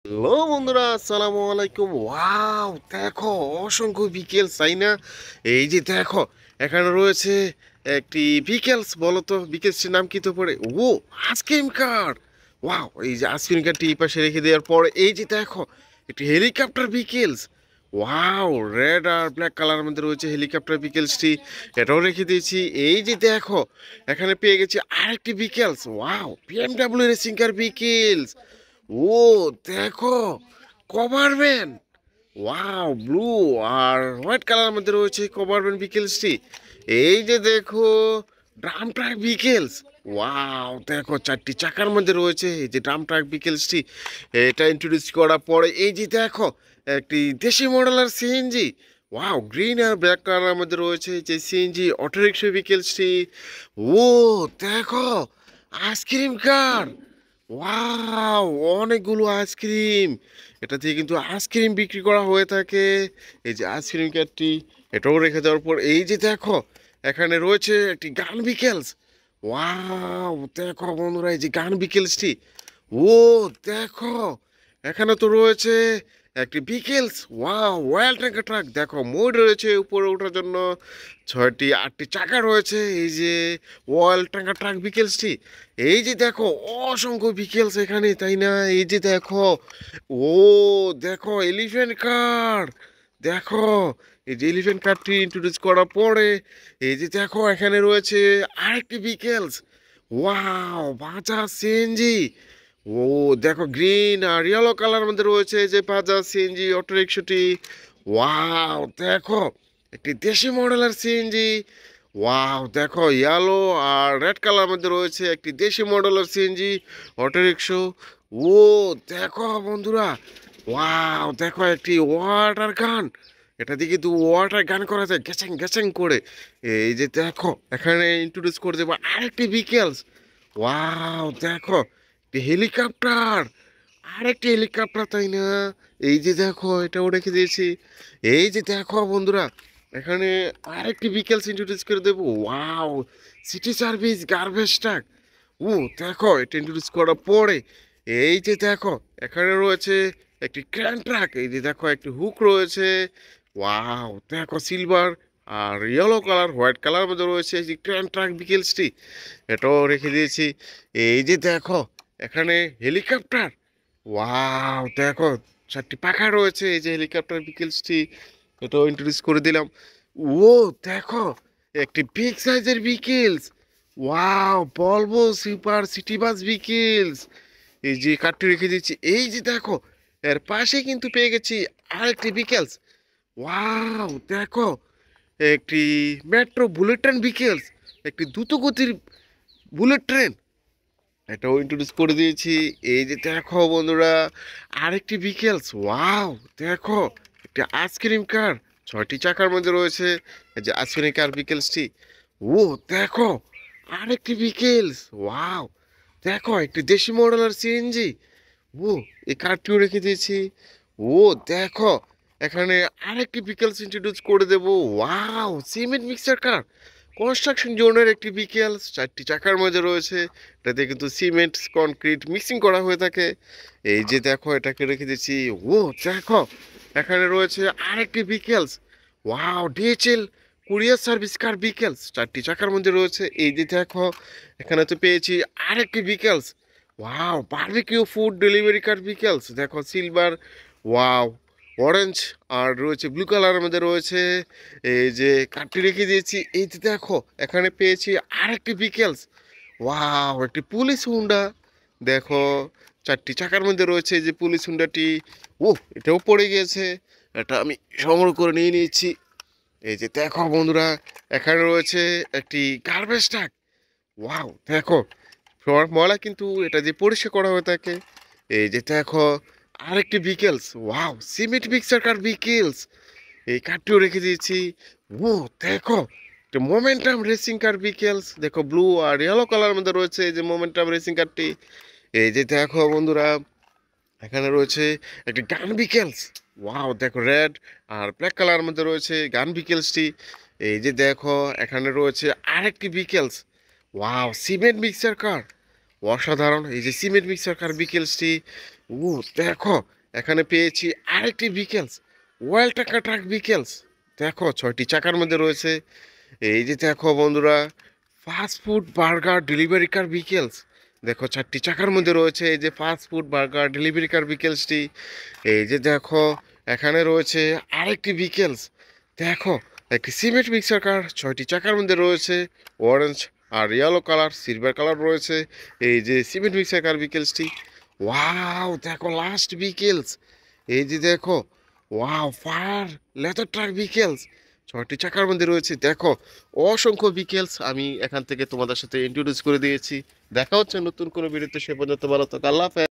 Hello বন্ধুরা, আসসালামু আলাইকুম। ওয়াও, দেখো অসংখ্য বিকেলস, তাই না? এই যে দেখো, এখানে রয়েছে একটি বিকেলস। বলো তো বিকেলসটির নাম কি তো পড়ে? ও, আইসক্রিম কার। ওয়াও, এই যে আইসক্রিম কারটি এই পাশে রেখে দেওয়ার পরে এই যে দেখো একটি হেলিকপ্টার বিকেলস। ওয়াও, রেড আর ব্ল্যাক কালারের মধ্যে রয়েছে হেলিকপ্টার বিকেলসটি, এটাও রেখে দিয়েছি। এই যে দেখো, এখানে পেয়ে গেছি আরেকটি vehicles. Wow, BMW racing car vehicles. ও, দেখো কভার ভ্যান। ওয়াও, ব্লু আর হোয়াইট কালারের মধ্যে রয়েছে কভার ভ্যান বিকেলসটি। এই যে দেখো ড্রাম ট্রাক বিকেলস। ওয়াও, দেখো চারটি চাকার মধ্যে রয়েছে এই যে ড্রাম ট্রাক বিকেলসটি। এটা ইন্ট্রোডিউস করার পরে এই যে দেখো একটি দেশি মডেলের সিএনজি। ওয়াও, গ্রিন আর ব্ল্যাক কালারের মধ্যে রয়েছে যে সিএনজি অটোরিক্সা বিকেলসটি। ও, দেখো আইসক্রিম কার। ওয়াও, অনেকগুলো আইসক্রিম। এটা দিয়ে কিন্তু আইসক্রিম বিক্রি করা হয়ে থাকে। এই যে আইসক্রিম ক্যাটটি, এটাও রেখে দেওয়ার পর এই যে দেখো এখানে রয়েছে একটি গান বিকেলস। ওয়াও, দেখো বন্ধুরা এই যে গান বিকেলসটি। ও, দেখো এখানে তো রয়েছে একটি vehicles. Wow, oil tanker truck. দেখো মোড রয়েছে উপরে ওঠার জন্য, 6টি 8টি চাকা রয়েছে এই যে ওয়েল ট্যাঙ্কার ট্রাক বিকেলসটি। এই যে দেখো অসংখ্য বিকেলস এখানে, তাই না? এই যে দেখো, ও দেখো এলিফ্যান্ট কার। দেখো এই যে এলিফ্যান্ট কারটি ইন্ট্রোডিউস করার পরে এই যে দেখো এখানে রয়েছে আরেকটি বিকেলস। Wow, Bajaj CNG. ও, দেখো গ্রিন আর ইয়েলো কালার মধ্যে রয়েছে এই যে বাজাজ সিএনজি অটো রিক্সাটি। ওয়াও, দেখো একটি দেশি মডেলের সিএনজি। ওয়াও, দেখো ইয়েলো আর রেড কালার মধ্যে রয়েছে একটি দেশি মডেলের সিএনজি অটোরিকশা। ও, দেখো বন্ধুরা, ওয়াও, দেখো একটি ওয়াটার গান। এটা দিয়ে কিন্তু ওয়াটার গান করা যায় গ্যাচাং গ্যাচাং করে। এই যে দেখো এখানে ইন্ট্রোডিউস করে দেবো আরেকটি বিকেলস। ওয়াও, দেখো একটি হেলিকপ্টার। আরেকটি হেলিকপ্টার, তাই না? এই যে দেখো এটাও রেখে দিয়েছি। এই যে দেখো বন্ধুরা, এখানে আরেকটি বিকেলস ইন্ট্রোডিউস করে দেবো। Wow, city service garbage truck. ও, দেখো এটা ইন্ট্রোডিউস করার পরে এই যে দেখো এখানে রয়েছে একটি ক্র্যান ট্রাক। এই যে দেখো একটি হুক রয়েছে। ওয়াও, দেখো সিলভার আর ইয়েলো কালার হোয়াইট কালার মধ্যে রয়েছে এই যে ক্র্যান ট্রাক বিকেলসটি, এটাও রেখে দিয়েছি। এই যে দেখো এখানে হেলিকপ্টার। ওয়াও, দেখো 4টি পাখা রয়েছে এই যে হেলিকপ্টার বিকেলসটি, এটাও ইন্ট্রোডিউস করে দিলাম। ও, দেখো একটি বিগ সাইজের বিকেলস। ওয়াও, বলবো সুপার সিটি বাস বিকেলস। এই যে কাঠটি রেখে দিচ্ছি। এই যে দেখো এর পাশে কিন্তু পেয়ে গেছি আরেকটি বিকেলস। ওয়াও, দেখো একটি মেট্রো বুলেট ট্রেন বিকেলস, একটি দ্রুতগতির বুলেট ট্রেন, এটাও ইন্ট্রোডিউস করে দিয়েছি। এই যে দেখো বন্ধুরা আরেকটি বিকেলস। ওয়াও, দেখো একটি আইসক্রিম কার, 6টি চাকার মধ্যে রয়েছে এই যে আইসক্রিম কার বিকেলসটি। ও, দেখো আরেকটি বিকেলস। ওয়াও, দেখো একটি দেশি মডেলের সিএনজি। ও, এই কারটিও রেখে দিয়েছি। ও, দেখো এখানে আরেকটি বিকেলস ইন্ট্রোডিউস করে দেবো। ওয়াও, সিমেন্ট মিক্সার কার, কনস্ট্রাকশন জোনের একটি বিকেলস, 4টি চাকার মধ্যে রয়েছে। এটাতে কিন্তু সিমেন্ট কনক্রিট মিক্সিং করা হয়ে থাকে। এই যে দেখো এটাকে রেখে দিয়েছি। ও, দেখো এখানে রয়েছে আরেকটি vehicles. Wow, DHL courier service কার বিকেলস, 4টি চাকার মধ্যে রয়েছে। এই যে দেখো এখানে তো পেয়েছি আরেকটি vehicles. Wow, barbecue food delivery কার বিকেলস। দেখো সিলভার, ওয়াও, অরেঞ্জ আর রয়েছে ব্লু কালারের মধ্যে রয়েছে। এই যে কাঠটি রেখে দিয়েছি। এই যে দেখো এখানে পেয়েছি আরেকটি বিকেলস। ওয়াও, একটি পুলিশ হুন্ডা। দেখো 4টি চাকার মধ্যে রয়েছে এই যে পুলিশ হুন্ডাটি। ও, এটাও পড়ে গিয়েছে, এটা আমি সংগ্রহ করে নিয়ে নিয়েছি। এই যে দেখো বন্ধুরা, এখানে রয়েছে একটি গার্বেজ ট্রাক। ওয়াও, দেখো ময়লা কিন্তু এটা দিয়ে পরিষ্কার করা হয়ে থাকে। এই যে দেখো আরেকটি বিকেলস। ওয়াও, সিমেন্ট মিক্সার কার বিকেলস, এই কারটিও রেখে দিয়েছি। ও, দেখো একটা মোমেন্টাম রেসিং কার বিকেলস। দেখো ব্লু আর ইয়েলো কালার মধ্যে রয়েছে এই যে মোমেন্টাম রেসিং কারটি। এই যে দেখো বন্ধুরা, এখানে রয়েছে একটি গান বিকেলস। ওয়াও, দেখো রেড আর ব্ল্যাক কালার মধ্যে রয়েছে গান বিকেলসটি। এই যে দেখো এখানে রয়েছে আরেকটি বিকেলস। ওয়াও, সিমেন্ট মিক্সার কার, অসাধারণ এই যে সিমেন্ট মিক্সার কার বিকেলসটি। ও দেখো, এখানে পেয়েছি আরেকটি ভিকেলস, ওয়েল টাকা ট্রাক ভিকেলস। দেখো 6টি চাকার মধ্যে রয়েছে। এই যে দেখো বন্ধুরা, ফাস্ট ফুড বার্গার ডেলিভারি কার ভিকেলস। দেখো 4টি চাকার মধ্যে রয়েছে এই যে ফাস্ট ফুড বার্গার ডেলিভারি কার ভিকেলসটি। এই যে দেখো, এখানে রয়েছে আরেকটি ভিকেলস। দেখো, একটি সিমেন্ট মিক্সার কার 6টি চাকার মধ্যে রয়েছে, অরেঞ্জ আর ইয়েলো কালার সিলভার কালার রয়েছে। এই যে সিমেন্ট মিক্সার কার ভিকেলসটি। ওয়াও দেখো, লাস্ট ভিকেলস। এই যে দেখো, wow fire leather truck vehicles 6টি চাকার মধ্যে রয়েছে। দেখো, অসংখ্য ভিকেলস আমি এখান থেকে তোমাদের সাথে ইন্ট্রোডিউস করে দিয়েছি। দেখা হচ্ছে নতুন কোনো ভিডিওতে, সে পর্যন্ত ভালো থাকো, আল্লাহ হাফেজ।